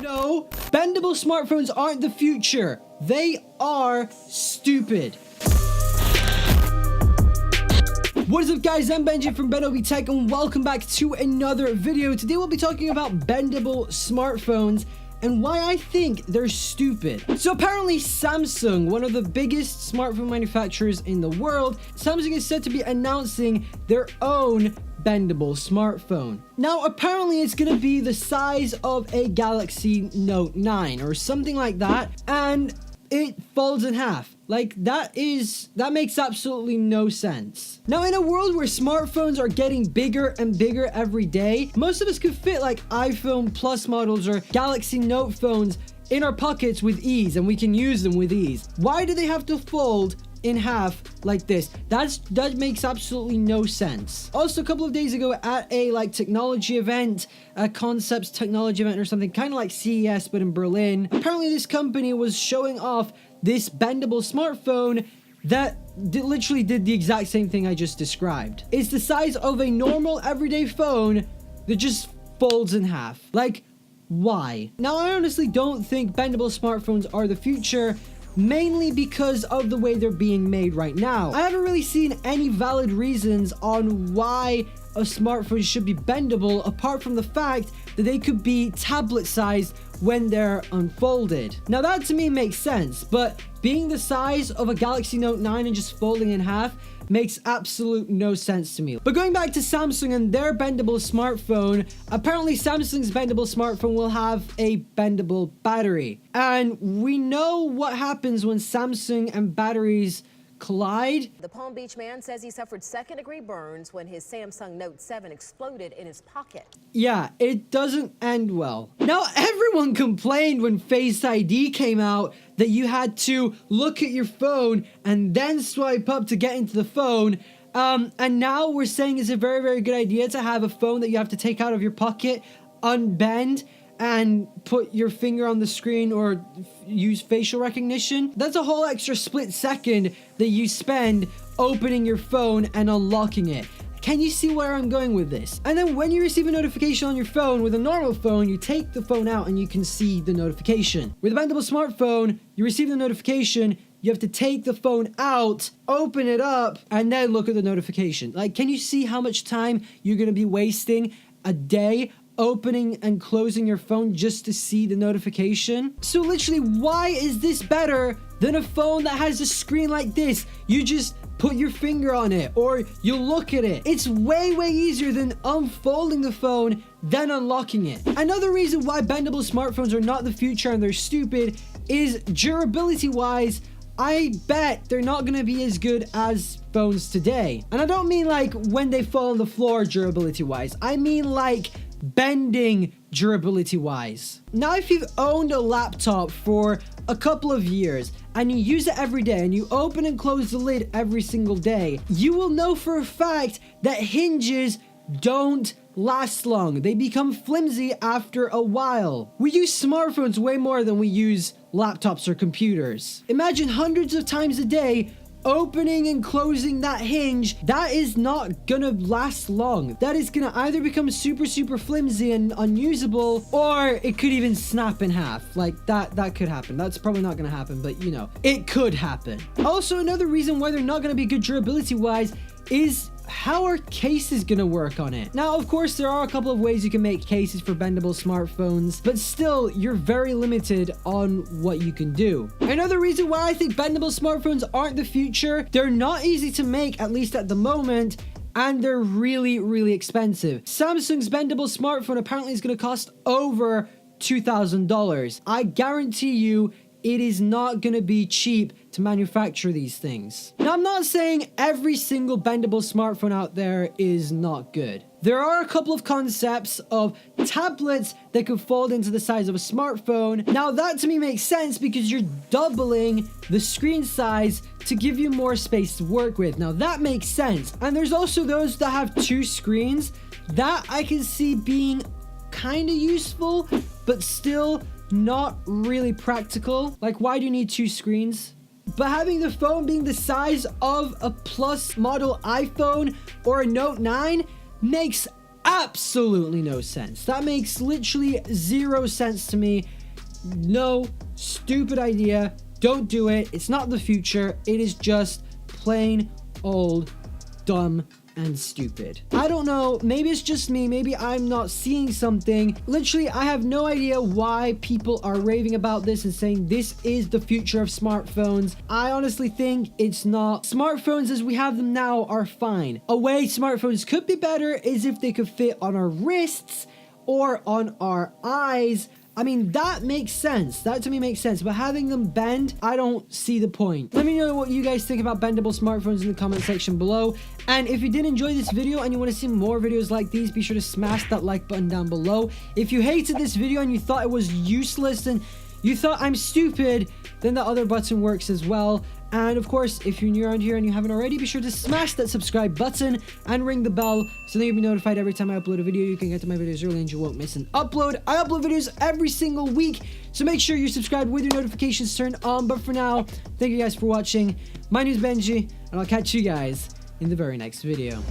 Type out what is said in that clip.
No, bendable smartphones aren't the future. They are stupid. What is up guys, I'm Benji from Bendable Tech and welcome back to another video. Today we'll be talking about bendable smartphones and why I think they're stupid. So apparently Samsung, one of the biggest smartphone manufacturers in the world, Samsung is said to be announcing their own bendable smartphone. Now apparently it's gonna be the size of a Galaxy Note 9 or something like that, and it folds in half. Like that makes absolutely no sense. Now in a world where smartphones are getting bigger and bigger every day, most of us could fit like iPhone Plus models or Galaxy Note phones in our pockets with ease, and we can use them with ease. Why do they have to fold in half like this? That makes absolutely no sense. Also, a couple of days ago at a technology event, a concepts technology event or something, kind of like CES but in Berlin, apparently this company was showing off this bendable smartphone that literally did the exact same thing I just described. It's the size of a normal everyday phone that just folds in half. Like, why? Now I honestly don't think bendable smartphones are the future, mainly because of the way they're being made right now. I haven't really seen any valid reasons on why a smartphone should be bendable, apart from the fact that they could be tablet sized when they're unfolded. Now that to me makes sense, but being the size of a Galaxy Note 9 and just folding in half makes absolute no sense to me. But going back to Samsung and their bendable smartphone, apparently Samsung's bendable smartphone will have a bendable battery. And we know what happens when Samsung and batteries collide. The Palm Beach man says he suffered second-degree burns when his Samsung Note 7 exploded in his pocket. Yeah, it doesn't end well. Now, everyone complained when Face ID came out that you had to look at your phone and then swipe up to get into the phone. And now we're saying it's a very, very good idea to have a phone that you have to take out of your pocket, unbend, and put your finger on the screen or use facial recognition. That's a whole extra split second that you spend opening your phone and unlocking it. Can you see where I'm going with this? And then when you receive a notification on your phone with a normal phone, you take the phone out and you can see the notification. With a bendable smartphone, you receive the notification, you have to take the phone out, open it up, and then look at the notification. Like, can you see how much time you're gonna be wasting a day opening and closing your phone just to see the notification? So literally, why is this better than a phone that has a screen like this? You just put your finger on it or you look at it. It's way, way easier than unfolding the phone, then unlocking it. Another reason why bendable smartphones are not the future and they're stupid is durability-wise, I bet they're not gonna be as good as phones today. And I don't mean like when they fall on the floor durability-wise. I mean like bending durability wise. Now if you've owned a laptop for a couple of years and you use it every day and you open and close the lid every single day, you will know for a fact that hinges don't last long. They become flimsy after a while. We use smartphones way more than we use laptops or computers. Imagine hundreds of times a day opening and closing that hinge. That is not gonna last long. That is gonna either become super, super flimsy and unusable, or it could even snap in half. Like that could happen. That's probably not gonna happen, but you know, it could happen. Also, another reason why they're not gonna be good durability wise is how are cases gonna work on it? Now, of course, there are a couple of ways you can make cases for bendable smartphones, but still, you're very limited on what you can do. Another reason why I think bendable smartphones aren't the future, they're not easy to make, at least at the moment, and they're really, really expensive. Samsung's bendable smartphone apparently is gonna cost over $2,000. I guarantee you, it is not going to be cheap to manufacture these things. Now, I'm not saying every single bendable smartphone out there is not good. There are a couple of concepts of tablets that could fold into the size of a smartphone. Now, that to me makes sense because you're doubling the screen size to give you more space to work with. Now, that makes sense. And there's also those that have two screens. That I can see being kind of useful, but still not really practical. Like, why do you need two screens? But having the phone being the size of a Plus model iPhone or a Note 9 makes absolutely no sense. That makes literally zero sense to me. No, stupid idea. Don't do it. It's not the future. It is just plain old dumb and stupid. I don't know, maybe it's just me, maybe I'm not seeing something. Literally, I have no idea why people are raving about this and saying this is the future of smartphones. I honestly think it's not. Smartphones as we have them now are fine. A way smartphones could be better is if they could fit on our wrists or on our eyes. I mean, that makes sense. That to me makes sense. But having them bend, I don't see the point. Let me know what you guys think about bendable smartphones in the comment section below. And if you did enjoy this video and you want to see more videos like these, be sure to smash that like button down below. If you hated this video and you thought it was useless and you thought I'm stupid, then the other button works as well. And of course, if you're new around here and you haven't already, be sure to smash that subscribe button and ring the bell so that you'll be notified every time I upload a video. You can get to my videos early and you won't miss an upload. I upload videos every single week, so make sure you're subscribed with your notifications turned on. But for now, thank you guys for watching. My name is Benji, and I'll catch you guys in the very next video.